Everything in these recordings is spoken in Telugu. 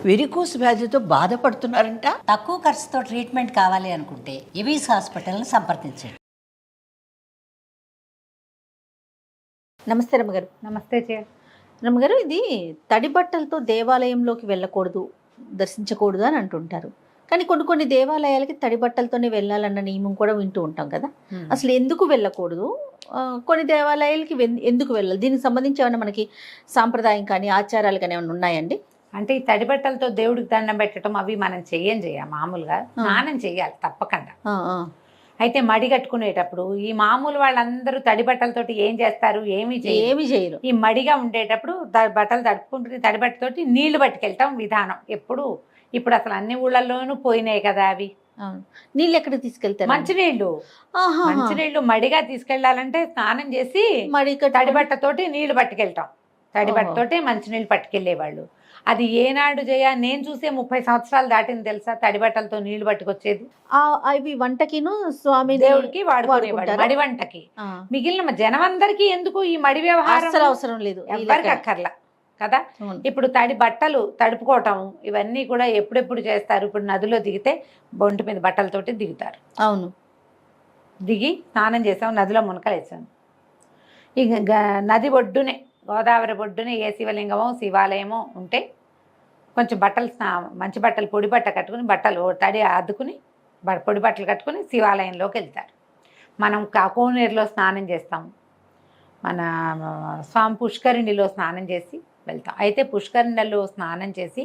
వెరికోస్ వ్యాధితో బాధపడుతున్నారంట. తక్కువ ఖర్చుతో ట్రీట్మెంట్ కావాలి అనుకుంటే ఎవిస్ హాస్పిటల్ని సంప్రదించండి. నమస్తే రమ్మగారు. నమస్తే రమ్మగారు, ఇది తడి బట్టలతో దేవాలయంలోకి వెళ్ళకూడదు, దర్శించకూడదు అని అంటుంటారు. కానీ కొన్ని దేవాలయాలకి తడి బట్టలతోనే వెళ్ళాలన్న నియమం కూడా వింటూ ఉంటాం కదా. అసలు ఎందుకు వెళ్ళకూడదు, కొన్ని దేవాలయాలకి ఎందుకు వెళ్ళాలి, దీనికి సంబంధించి ఏమైనా మనకి సాంప్రదాయం కానీ ఆచారాలు కానీ ఏమైనా ఉన్నాయండి? అంటే ఈ తడి బట్టలతో దేవుడికి దండం పెట్టడం అవి మనం చెయ్యం మామూలుగా స్నానం చెయ్యాలి తప్పకుండా. అయితే మడి కట్టుకునేటప్పుడు ఈ మామూలు వాళ్ళందరూ తడి బట్టలతోటి ఏం చేస్తారు, ఏమీ చేయరు. ఈ మడిగా ఉండేటప్పుడు బట్టలు తడుపుకుంటుంది తడి బట్టతోటి నీళ్లు పట్టుకెళ్ళటం విధానం. ఇప్పుడు అసలు అన్ని ఊళ్ళల్లోనూ పోయినాయి కదా అవి. నీళ్ళు ఎక్కడ తీసుకెళ్తారు? మంచినీళ్ళు మడిగా తీసుకెళ్లాలంటే స్నానం చేసి తడి బట్టతోటి నీళ్లు పట్టుకెళ్ళటం. తడి బట్టతోటి మంచినీళ్ళు పట్టుకెళ్లేవాళ్ళు. అది ఏనాడు నేను చూసే 30 సంవత్సరాలు దాటింది తెలుసా తడి బట్టలతో నీళ్లు పట్టుకొచ్చేది. అవి వంటకిను స్వామి దేవుడికి వాడుకునేవాడు, మడి వంటకి. మిగిలిన జనమందరికీ ఎందుకు ఈ మడి వ్యవహారం అవసరం లేదు, ఎవరికి అక్కర్లా కదా. ఇప్పుడు తడి బట్టలు తడుపుకోవటం ఇవన్నీ కూడా ఎప్పుడెప్పుడు చేస్తారు. ఇప్పుడు నదిలో దిగితే బొంటి మీద బట్టలతోటి దిగుతారు. అవును, దిగి స్నానం చేసాం, నదిలో మునకలేసాం. ఇక నది ఒడ్డునే, గోదావరి ఒడ్డునే ఏ శివలింగమో శివాలయమో ఉంటే కొంచెం బట్టలు మంచి బట్టలు పొడి బట్ట కట్టుకుని బట్టలు తడి అద్దుకుని పొడి బట్టలు కట్టుకుని శివాలయంలోకి వెళ్తారు. మనం కోనేరులో స్నానం చేస్తాం, మన స్వామి పుష్కరిణిలో స్నానం చేసి వెళ్తాం. అయితే పుష్కరిణిలో స్నానం చేసి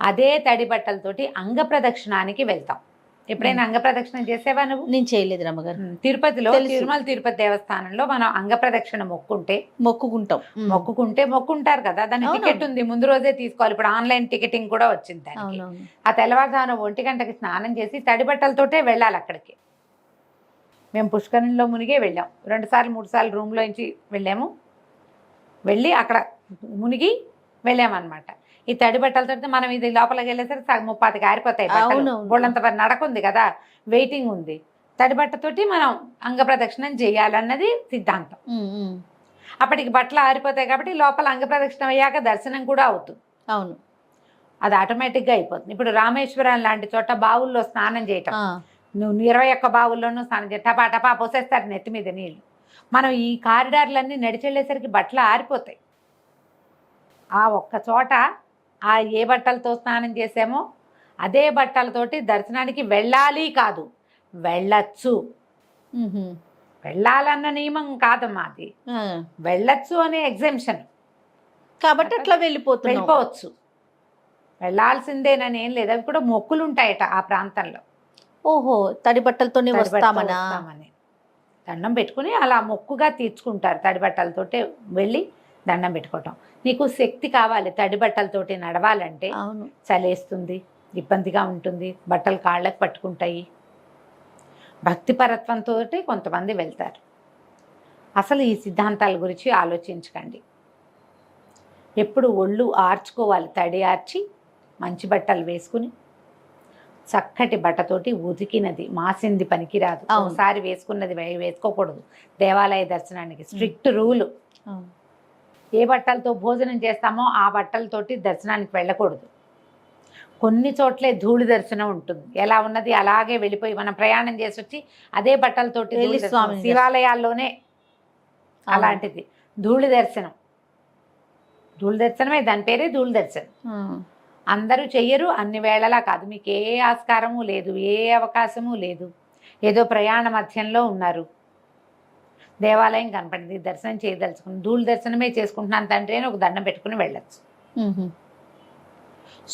అదే తడి బట్టలతోటి అంగ ప్రదక్షిణానికి వెళ్తాం. ఎప్పుడైనా అంగ ప్రదక్షిణ చేసేవా నువ్వు? నేను చేయలేదు రమ్మగారు. తిరుపతిలో తిరుమల తిరుపతి దేవస్థానంలో మనం అంగ ప్రదక్షిణ మొక్కుంటారు కదా. దాని టికెట్ ఉంది, ముందు రోజే తీసుకోవాలి. ఇప్పుడు ఆన్లైన్ టికెటింగ్ కూడా వచ్చింది దానికి. ఆ తెల్లవారుజామున 1 గంటకి స్నానం చేసి తడి బట్టలతోటే వెళ్ళాలి అక్కడికి. మేము పుష్కరిణిలో మునిగే వెళ్ళాం, 2 సార్లు 3 సార్లు రూమ్లో నుంచి వెళ్ళి అక్కడ మునిగి వెళ్ళామన్నమాట. ఈ తడి బట్టలతో మనం ఇది లోపలికి వెళ్ళేసరికి 30 ఆరిపోతాయి. బోళ్ళంత నడకుంది కదా, వెయిటింగ్ ఉంది. తడి బట్టతోటి మనం అంగ ప్రదక్షిణం చేయాలన్నది సిద్ధాంతం. అప్పటికి బట్టలు ఆరిపోతాయి కాబట్టి లోపల అంగ ప్రదక్షిణం అయ్యాక దర్శనం కూడా అవుతుంది. అవును, అది ఆటోమేటిక్గా అయిపోతుంది. ఇప్పుడు రామేశ్వరం లాంటి చోట బావుల్లో స్నానం చేయటం, నువ్వు 21 బావుల్లోనూ స్నానం చేయ టపా పోసేస్తారు నెత్తి మీద నీళ్ళు. మనం ఈ కారిడార్లన్నీ నడిచెళ్ళేసరికి బట్టలు ఆరిపోతాయి. ఆ ఒక్క చోట ఏ బట్టలతో స్నానం చేసామో అదే బట్టలతోటి దర్శనానికి వెళ్ళాలి కాదు, వెళ్ళచ్చు. వెళ్ళాలన్న నియమం కాదమ్మా అది, వెళ్ళచ్చు అనే ఎగ్జెంప్షన్ కాబట్టి అట్లా వెళ్ళిపోవచ్చు. వెళ్ళాల్సిందేనని ఏం లేదు, అవి కూడా మొక్కులు ఉంటాయట ఆ ప్రాంతంలో. ఓహో, తడి బట్టలతోనే వస్తామని దండం పెట్టుకుని అలా మొక్కుగా తీర్చుకుంటారు. తడి బట్టలతోటే వెళ్ళి దండం పెట్టుకోవటం. నీకు శక్తి కావాలి తడి బట్టలతోటి నడవాలంటే. చలేస్తుంది, ఇబ్బందిగా ఉంటుంది, బట్టలు కాళ్ళకు పట్టుకుంటాయి. భక్తిపరత్వంతో కొంతమంది వెళ్తారు. అసలు ఈ సిద్ధాంతాల గురించి ఆలోచించకండి. ఎప్పుడు ఒళ్ళు ఆర్చుకోవాలి, తడి ఆర్చి మంచి బట్టలు వేసుకుని చక్కటి బట్టతోటి ఉతికినది మాసింది పనికిరాదు. ఒకసారి వేసుకున్నది వేసుకోకూడదు. దేవాలయ దర్శనానికి స్ట్రిక్ట్ రూలు. ఏ బట్టలతో భోజనం చేస్తామో ఆ బట్టలతోటి దర్శనానికి వెళ్ళకూడదు. కొన్ని చోట్లే ధూళి దర్శనం ఉంటుంది, ఎలా ఉన్నది అలాగే వెళ్ళిపోయి మనం ప్రయాణం చేసి వచ్చి అదే బట్టలతోటి శివాలయాల్లోనే అలాంటిది ధూళి దర్శనం. ధూళి దర్శనమే, దాని పేరే ధూళి దర్శనం. అందరూ చెయ్యరు, అన్ని వేళలా కాదు. మీకు ఏ ఆస్కారము లేదు, ఏ అవకాశము లేదు. ఏదో ప్రయాణ మధ్యంలో ఉన్నారు, దేవాలయం కనపడింది, దర్శనం చేయదలుచుకుని ధూళి దర్శనమే చేసుకుంటున్నాను తండ్రి అని ఒక దండం పెట్టుకుని వెళ్ళచ్చు.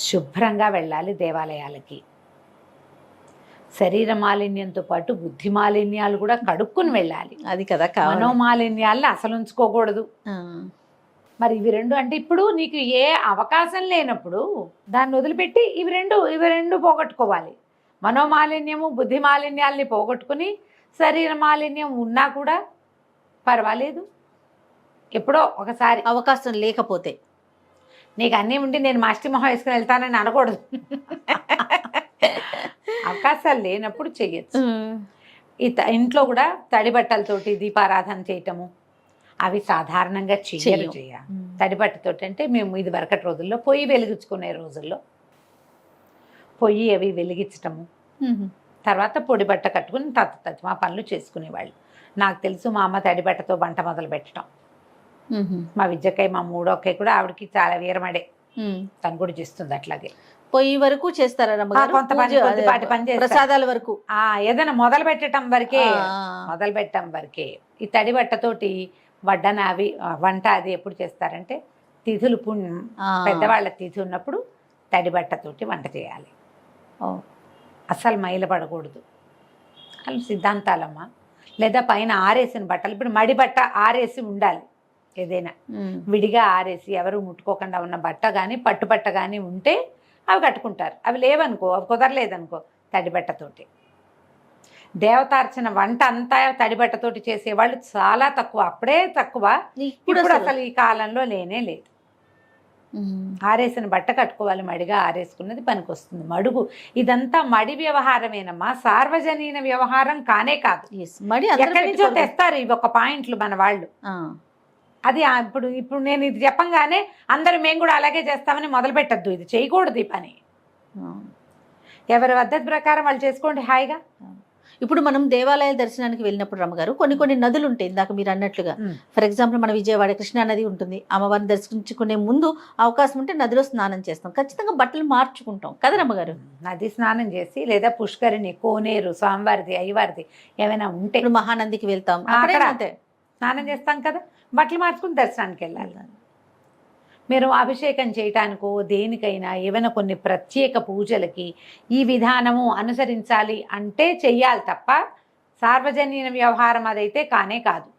శుభ్రంగా వెళ్ళాలి దేవాలయాలకి. శరీర మాలిన్యంతో పాటు బుద్ధి మాలిన్యాలు కూడా కడుక్కుని వెళ్ళాలి. అది కదా, మనోమాలిన్యాలను అసలు ఉంచుకోకూడదు. మరి ఇవి రెండు అంటే ఇప్పుడు నీకు ఏ అవకాశం లేనప్పుడు దాన్ని వదిలిపెట్టి ఇవి రెండు పోగొట్టుకోవాలి. మనోమాలిన్యము బుద్ధి మాలిన్యాలని పోగొట్టుకుని శరీర మాలిన్యం ఉన్నా కూడా పర్వాలేదు. ఎప్పుడో ఒకసారి అవకాశం లేకపోతే, నీకు అన్నీ ఉండి నేను మాస్టిమొహం వేసుకుని వెళ్తానని అనకూడదు. అవకాశాలు లేనప్పుడు చెయ్యొచ్చు. ఇంట్లో కూడా తడి బట్టలతోటి దీపారాధన చేయటము అవి సాధారణంగా చెయ్యాలి. తడి బట్టతోటి అంటే మేము ఇది వరకటి రోజుల్లో పొయ్యి వెలిగించుకునే రోజుల్లో పొయ్యి అవి వెలిగించటము, తర్వాత పొడి బట్ట కట్టుకుని మా పనులు చేసుకునేవాళ్ళు. నాకు తెలుసు మా అమ్మ తడి బట్టతో వంట మొదలు పెట్టడం. మా విద్యకై మా మూడోకై కూడా ఆవిడకి చాలా వీరమడే, తను కూడా చేస్తుంది అట్లాగే. పొయ్యి వరకు చేస్తారా రమ్మగారు? కొంత పని, కొద్దిపాటి పని చేస్తారు. ప్రసాదాల వరకు ఏదైనా మొదలు పెట్టడం వరకే. ఈ తడి బట్టతోటి వడ్డన అవి వంట అది ఎప్పుడు చేస్తారంటే తిథులు పెద్దవాళ్ళ తిథి ఉన్నప్పుడు తడి బట్టతోటి వంట చేయాలి. అస్సలు మైల పడకూడదు అని సిద్ధాంతాలమ్మా. లేదా పైన ఆరేసిన బట్టలు, ఇప్పుడు మడి బట్ట ఆరేసి ఉండాలి. ఏదైనా విడిగా ఆరేసి ఎవరు ముట్టుకోకుండా ఉన్న బట్ట కానీ పట్టు బట్ట కానీ ఉంటే అవి కట్టుకుంటారు. అవి లేవనుకో, అవి కుదరలేదనుకో, తడిబట్టతోటి. దేవతార్చన వంట అంతా తడిబట్టతోటి చేసేవాళ్ళు చాలా తక్కువ, అప్పుడే తక్కువ. ఇప్పుడు అసలు ఈ కాలంలో లేనే లేదు. ఆరేసిన బట్ట కట్టుకోవాలి, మడిగా ఆరేసుకున్నది పనికొస్తుంది. మడుగు ఇదంతా మడి వ్యవహారమేనమ్మా, సార్వజనీన వ్యవహారం కానే కాదు. ఎక్కడి నుంచో తెస్తారు ఇవి ఒక పాయింట్లు మన వాళ్ళు. అది ఇప్పుడు నేను ఇది చెప్పంగానే అందరూ మేము కూడా అలాగే చేస్తామని మొదలు పెట్టద్దు. ఇది చేయకూడదు ఈ పని. ఎవరి పద్ధతి ప్రకారం వాళ్ళు చేసుకోండి హాయిగా. ఇప్పుడు మనం దేవాలయాల దర్శనానికి వెళ్ళినప్పుడు రమ్మగారు కొన్ని నదులు ఉంటాయి ఇందాక మీరు అన్నట్లుగా. ఫర్ ఎగ్జాంపుల్ మన విజయవాడ కృష్ణా నది ఉంటుంది. అమ్మవారిని దర్శించుకునే ముందు అవకాశం ఉంటే నదిలో స్నానం చేస్తాం, ఖచ్చితంగా బట్టలు మార్చుకుంటాం కదా రమ్మగారు? నది స్నానం చేసి లేదా పుష్కరిణి, కోనేరు, స్వామివారిది, అయ్యవారిది ఏమైనా ఉంటే, మహానందికి వెళ్తాం, స్నానం చేస్తాం కదా, బట్టలు మార్చుకుని దర్శనానికి వెళ్ళాలి. మీరు అభిషేకం చేయటానికో దేనికైనా ఏమైనా కొన్ని ప్రత్యేక పూజలకి ఈ విధానము అనుసరించాలి అంటే చెయ్యాలి తప్ప సార్వజనీన వ్యవహారం అదైతే కానే కాదు.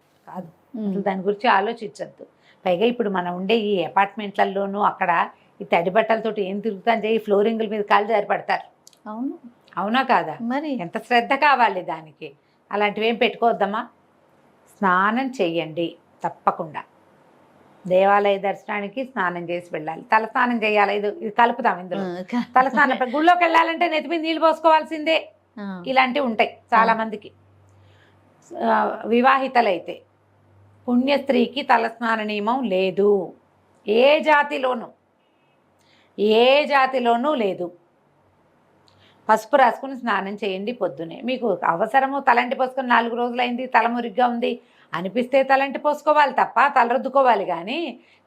దాని గురించి ఆలోచించద్దు. పైగా ఇప్పుడు మనం ఉండే ఈ అపార్ట్మెంట్లలోనూ అక్కడ ఈ తడి బట్టలతోటి ఏం తిరుగుతాం చేయి, ఫ్లోరింగుల మీద కాళ్ళు జారిపడతారు. అవునా కాదా? మరి ఎంత శ్రద్ధ కావాలి దానికి. అలాంటివి ఏం పెట్టుకోవద్దమ్మా. స్నానం చెయ్యండి తప్పకుండా. దేవాలయ దర్శనానికి స్నానం చేసి వెళ్ళాలి, తలస్నానం చేయాలి. ఇది కలుపుతాం ఇందులో. తలస్నానం గుళ్ళోకి వెళ్ళాలంటే నెత్తిమీద నీళ్ళు పోసుకోవాల్సిందే. ఇలాంటివి ఉంటాయి చాలా మందికి. వివాహితలైతే పుణ్యస్త్రీకి తలస్నాన నియమం లేదు, ఏ జాతిలోనూ లేదు. పసుపు రాసుకుని స్నానం చేయండి పొద్దునే. మీకు అవసరము తలంటి పోసుకొని 4 రోజులైంది తల మురిగ్గా ఉంది అనిపిస్తే తలంటి పోసుకోవాలి తప్ప తల రుద్దుకోవాలి కానీ,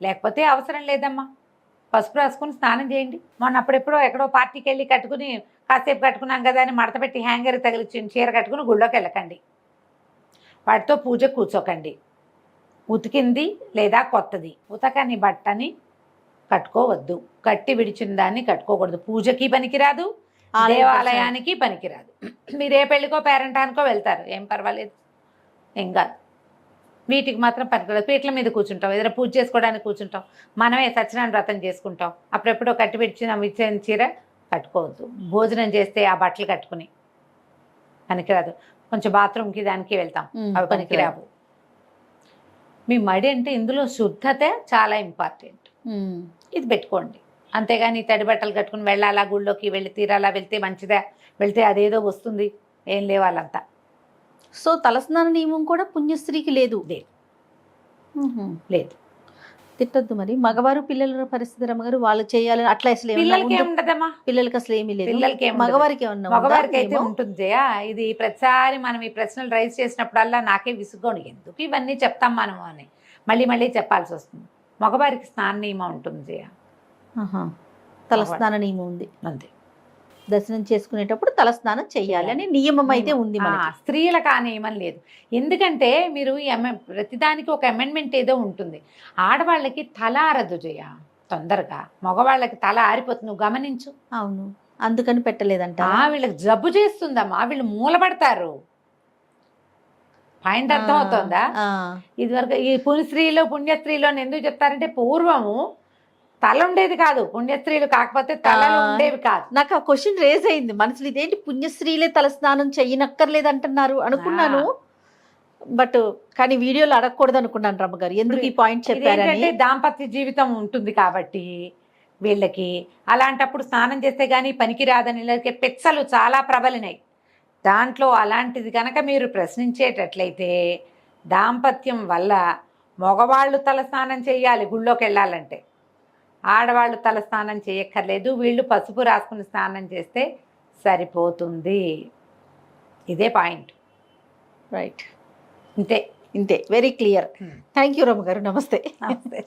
లేకపోతే అవసరం లేదమ్మా. పసుపు రాసుకుని స్నానం చేయండి. మొన్న అప్పుడెప్పుడో ఎక్కడో పార్టీకి వెళ్ళి కట్టుకుని కాసేపు కట్టుకున్నాం కదా అని మడత పెట్టి హ్యాంగర్ తగిలిచ్చిన చీర కట్టుకుని గుళ్ళోకి వెళ్ళకండి. వాటితో పూజ కూర్చోకండి. ఉతికింది లేదా కొత్తది ఉతకని బట్టని కట్టుకోవద్దు. కట్టి విడిచిన దాన్ని కట్టుకోకూడదు. పూజకి పనికిరాదు, దేవాలయానికి పనికిరాదు. మీరు ఏ పెళ్ళికో పేరెంటానికో వెళ్తారు, ఏం పర్వాలేదు, ఏం కాదు. వీటికి మాత్రం పనికిరాదు. పీటల మీద కూర్చుంటాం, ఏదైనా పూజ చేసుకోవడానికి కూర్చుంటాం, మనమే సత్యనారాయణ వ్రతం చేసుకుంటాం, అప్పుడెప్పుడో కట్టి విడిచిన చీర కట్టుకోవద్దు. భోజనం చేస్తే ఆ బట్టలు కట్టుకుని పనికిరాదు. కొంచెం బాత్రూమ్కి దానికి వెళ్తాం, అవి పనికిరావు. మీ మడి అంటే ఇందులో శుద్ధత చాలా ఇంపార్టెంట్, ఇది పెట్టుకోండి. అంతేగాని తడి బట్టలు కట్టుకుని వెళ్ళాలా, గుళ్ళోకి వెళ్ళి తీరాలా, వెళ్తే మంచిదా, వెళ్తే అదేదో వస్తుంది, ఏం లేవాలంతా. సో తలస్నాన నియమం కూడా పుణ్యస్త్రీకి లేదు. లేదు. తిట్టద్దు మరి. మగవారు పిల్లల పరిస్థితి రమ్మగారు, వాళ్ళు చేయాలని అట్లా అసలు పిల్లలకి ఉండదమ్మా. పిల్లలకి అసలు ఏమీ లేదు. పిల్లలకి మగవారికి ఏమన్నా? మగవారికి అయితే ఉంటుంది. ఇది ప్రతిసారి మనం ఈ ప్రశ్నలు రైజ్ చేసినప్పుడల్లా నాకే విసుగోని, ఎందుకు ఇవన్నీ చెప్తాం మనం అని మళ్ళీ చెప్పాల్సి వస్తుంది. మగవారికి స్నాన నియమం ఉంటుంది. తలస్నాన నియమం ఉంది అంతే. దర్శనం చేసుకునేటప్పుడు తలస్నానం చెయ్యాలి అని నియమం అయితే ఉంది. స్త్రీలకు ఆ నియమం లేదు. ఎందుకంటే మీరు ప్రతిదానికి ఒక అమెండ్మెంట్ ఏదో ఉంటుంది. ఆడవాళ్ళకి తల ఆరదు జయ తొందరగా, మగవాళ్ళకి తల ఆరిపోతుంది, నువ్వు గమనించు. అవును, అందుకని పెట్టలేదంట. వీళ్ళకి జబ్బు చేస్తుందమ్మా, వీళ్ళు మూలపడతారు. పాయింట్ అర్థం అవుతుందా? ఇదివరకు ఈ పుణ్యస్త్రీలో ఎందుకు చెప్తారంటే, పూర్వము తల ఉండేది కాదు, పుణ్యస్త్రీలు కాకపోతే తలలు ఉండేవి కాదు. నాకు ఆ క్వశ్చన్ రేజ్ అయింది మనసులో, ఇదేంటి పుణ్యస్త్రీలే తల స్నానం చెయ్యనక్కర్లేదు అంటున్నారు అనుకున్నాను. బట్ కానీ వీడియోలో అడగకూడదు అనుకున్నాను రమ్మగారు, ఎందుకు ఈ పాయింట్ చెప్పారంటే దాంపత్య జీవితం ఉంటుంది కాబట్టి వీళ్ళకి. అలాంటప్పుడు స్నానం చేస్తే కానీ పనికిరాదని పెచ్చలు చాలా ప్రబలినాయి. దాంట్లో అలాంటిది కనుక మీరు ప్రశ్నించేటట్లయితే, దాంపత్యం వల్ల మగవాళ్ళు తల స్నానం చేయాలి గుళ్ళోకి వెళ్ళాలంటే, ఆడవాళ్ళు తల స్నానం చేయక్కర్లేదు, వీళ్ళు పసుపు రాసుకుని స్నానం చేస్తే సరిపోతుంది. ఇదే పాయింట్. రైట్, ఇంతే. ఇంతే, వెరీ క్లియర్. థ్యాంక్ యూ రమ్మ గారు, నమస్తే. నమస్తే.